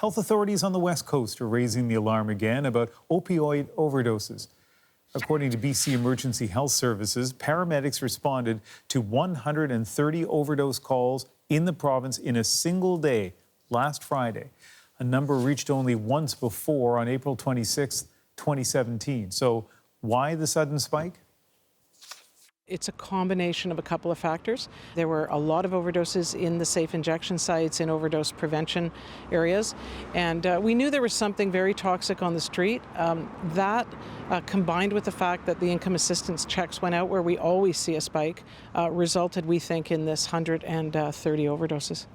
Health authorities on the West Coast are raising the alarm again about opioid overdoses. According to BC Emergency Health Services, paramedics responded to 130 overdose calls in the province in a single day last Friday, a number reached only once before on April 26, 2017. So why the sudden spike? It's a combination of a couple of factors. There were a lot of overdoses in the safe injection sites and overdose prevention areas, and we knew there was something very toxic on the street. That combined with the fact that the income assistance checks went out where we always see a spike, resulted, we think, in this 130 overdoses.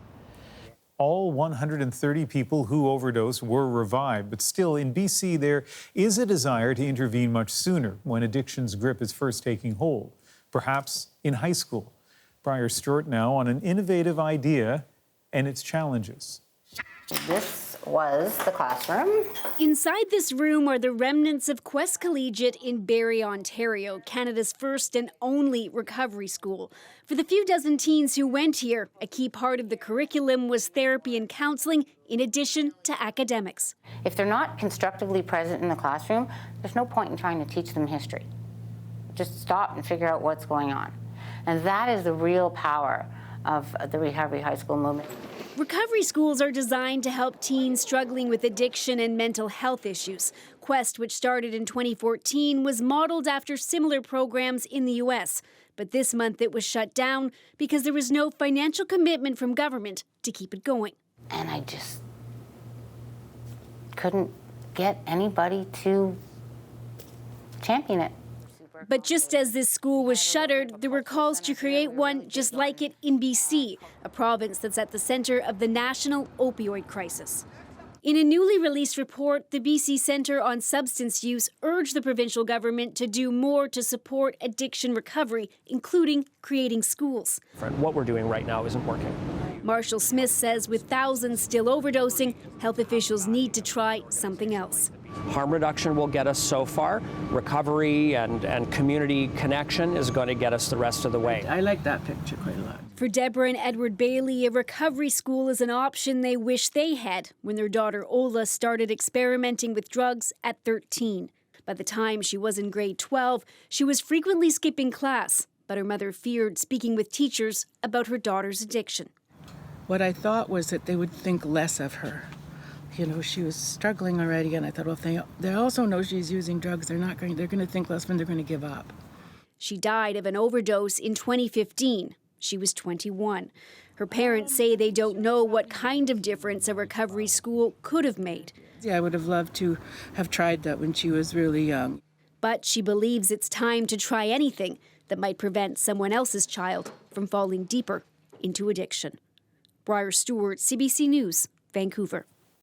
All 130 people who overdosed were revived, but still in BC there is a desire to intervene much sooner when addiction's grip is first taking hold, perhaps in high school. Briar Stewart now on an innovative idea and its challenges. This was the classroom. Inside this room are the remnants of Quest Collegiate in Barrie, Ontario, Canada's first and only recovery school. For the few dozen teens who went here, a key part of the curriculum was therapy and counseling in addition to academics. If they're not constructively present in the classroom, there's no point in trying to teach them history. Just stop and figure out what's going on. And that is the real power of the Recovery High School movement. Recovery schools are designed to help teens struggling with addiction and mental health issues. Quest, which started in 2014, was modeled after similar programs in the U.S. But this month it was shut down because there was no financial commitment from government to keep it going. And I just couldn't get anybody to champion it. But just as this school was shuttered, there were calls to create one just like it in BC, a province that's at the center of the national opioid crisis. In a newly released report, the BC Centre on Substance Use urged the provincial government to do more to support addiction recovery, including creating schools. What we're doing right now isn't working. Marshall Smith says with thousands still overdosing, health officials need to try something else. Harm reduction will get us so far. Recovery and community connection is going to get us the rest of the way. I like that picture quite a lot. For Deborah and Edward Bailey, a recovery school is an option they wish they had when their daughter Ola started experimenting with drugs at 13. By the time she was in grade 12, she was frequently skipping class, but her mother feared speaking with teachers about her daughter's addiction. What I thought was that they would think less of her. You know, she was struggling already, and I thought, well, if they also know she's using drugs, they're going to think less when they're going to give up. She died of an overdose in 2015. She was 21. Her parents say they don't know what kind of difference a recovery school could have made. Yeah, I would have loved to have tried that when she was really young. But she believes it's time to try anything that might prevent someone else's child from falling deeper into addiction. Briar Stewart, CBC News, Vancouver.